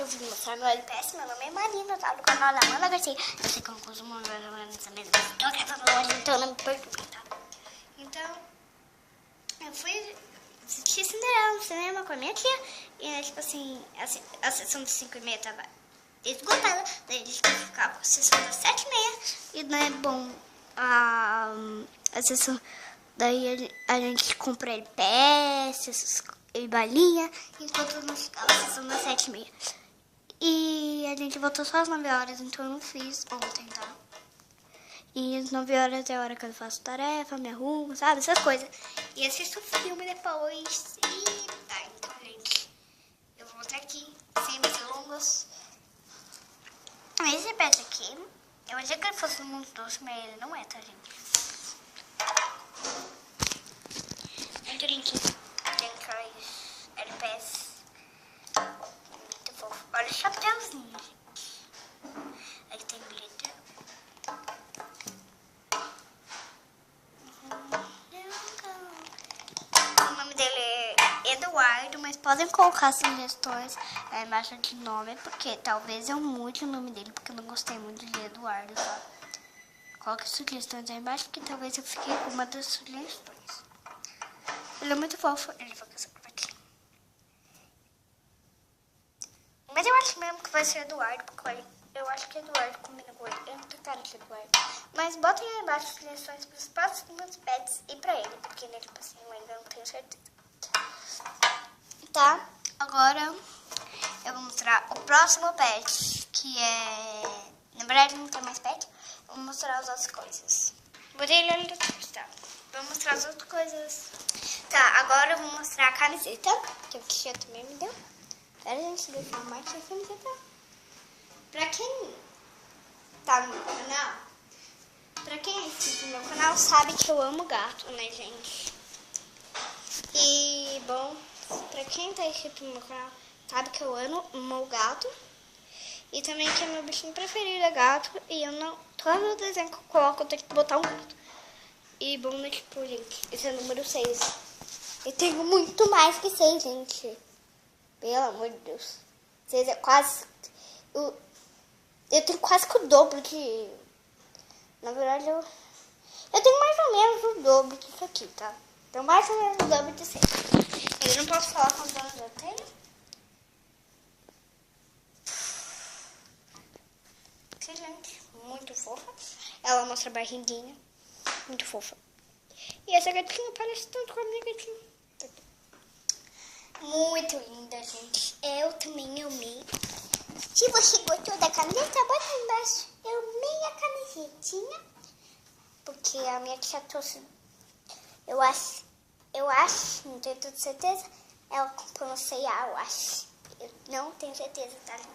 eu vim mostrar meu LPS. Meu nome é Marina, tá? Do canal da Amanda Garcia. Eu sei que eu não uso muito nessa mesma. Então não me perturbe, tá? Então, eu fui assistir Cinderela no cinema com a minha tia. E, né, tipo assim, a sessão de 5h30 tava esgotada. Daí a gente teve que ficar com a sessão das 7h30. E, né, bom, a sessão... Daí a gente comprou LPS e balinha, enquanto nós ficávamos das 7h30. E a gente voltou só às 9 horas, então eu não fiz ontem, tá? E às 9 horas é a hora que eu faço tarefa, me arrumo, sabe? Essas coisas. E assisto filme depois. E tá, então, gente, eu vou mostrar aqui, sem mais delongas. Esse pet aqui, eu achei que ele fosse muito doce, mas ele não é, tá, gente? Muito lindinho. Tem aquelas LPS. Muito fofo. Olha o chapéuzinho, gente. Aqui tem glitter. O nome dele é Eduardo, mas podem colocar sugestões embaixo de nome, porque talvez eu mude o nome dele, porque eu não gostei muito de Eduardo, tá? Coloque sugestões aí embaixo, que talvez eu fique com uma das sugestões. Ele é muito fofo, ele vai com essa curvatinha. Mas eu acho mesmo que vai ser Eduardo, porque eu acho que Eduardo combina com ele. Eu não tenho cara de Eduardo. Mas botem aí embaixo sugestões para os próximos pets e pra ele, porque nele, tipo assim, eu ainda não tenho certeza. Tá? Agora eu vou mostrar o próximo pet, que é... Na verdade não tem mais pet. Eu vou mostrar as outras coisas. Botei ele ali depois, tá? Vou mostrar as outras coisas. Tá, agora eu vou mostrar a camiseta, que a tia também me deu. Pera, gente, deixa eu arrumar aqui a camiseta. Pra quem tá no meu canal, pra quem é inscrito no meu canal, sabe que eu amo gato, né, gente? E, bom, pra quem tá inscrito no meu canal, sabe que eu amo o gato. E também que é meu bichinho preferido é gato. E eu não... Todo desenho que eu coloco, eu tenho que botar um gato. E, bom, né, tipo, gente, esse é o número 6. Eu tenho muito mais que 6, gente. Pelo amor de Deus. 6 é quase... Eu tenho quase que o dobro de... Na verdade, eu tenho mais ou menos o dobro disso aqui, tá? Então, mais ou menos o dobro de 6. Eu não posso falar quantos anos eu tenho. Gente, muito fofa. Ela mostra a barriguinha. Muito fofa. E essa gatinha parece tanto com a minha gatinha. Muito linda, gente. Eu também amei. Se você gostou da camiseta, bota aí embaixo. Eu amei a camisetinha. Porque a minha tia trouxe... Eu acho, não tenho toda certeza. Ela comprou no C&A, eu acho. Eu não tenho certeza, tá, gente?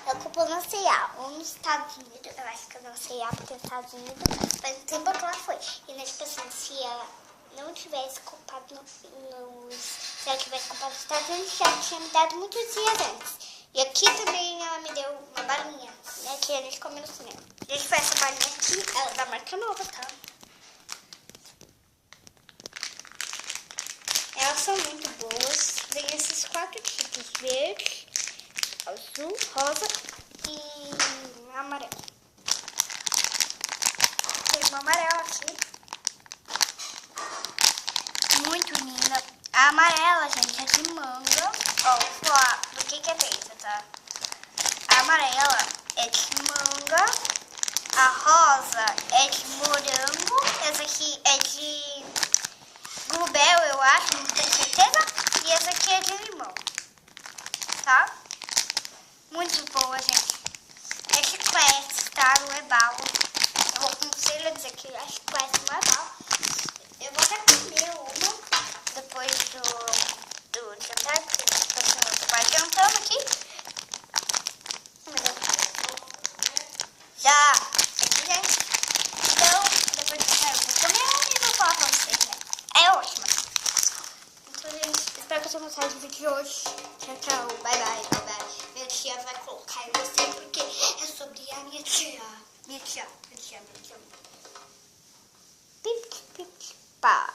Ela comprou no C&A ou nos Estados Unidos. Eu acho que é no C&A porque é nos Estados Unidos. Mas não tempo que ela foi. E né, tipo assim, se ela não tivesse comprado se ela tivesse comprado nos Estados Unidos, já tinha me dado muitos dias antes. E aqui também ela me deu uma balinha, né, que a gente comeu no cinema. A gente fez essa balinha aqui, ela é da marca nova, tá? Elas são muito boas. Tem esses 4 tipos: verde, azul, rosa e amarelo. Tem uma amarela aqui. Muito linda. A amarela, gente, é de manga. Ó, vou falar do que é feita, tá? A amarela é de manga. A rosa é de morango. Essa aqui é de bluebell, eu acho, não tenho certeza. E essa aqui é de limão, tá? Muito boa, gente. É chiclete, tá? Não é bala. Eu vou aconselho a dizer que a chiclete não é bala. Eu vou até comer uma depois do jantar, porque eu tô quase jantando aqui. Já, aqui, gente. Então, depois do jantar eu vou comer uma e vou falar pra vocês, né? É ótima. Então, gente, espero que vocês tenham gostado do vídeo de hoje. Tchau, tchau. Bye, bye, bye, bye. Minha tia vai colocar em você porque é sobre a minha tia. Minha tia. Pip, pip, pá.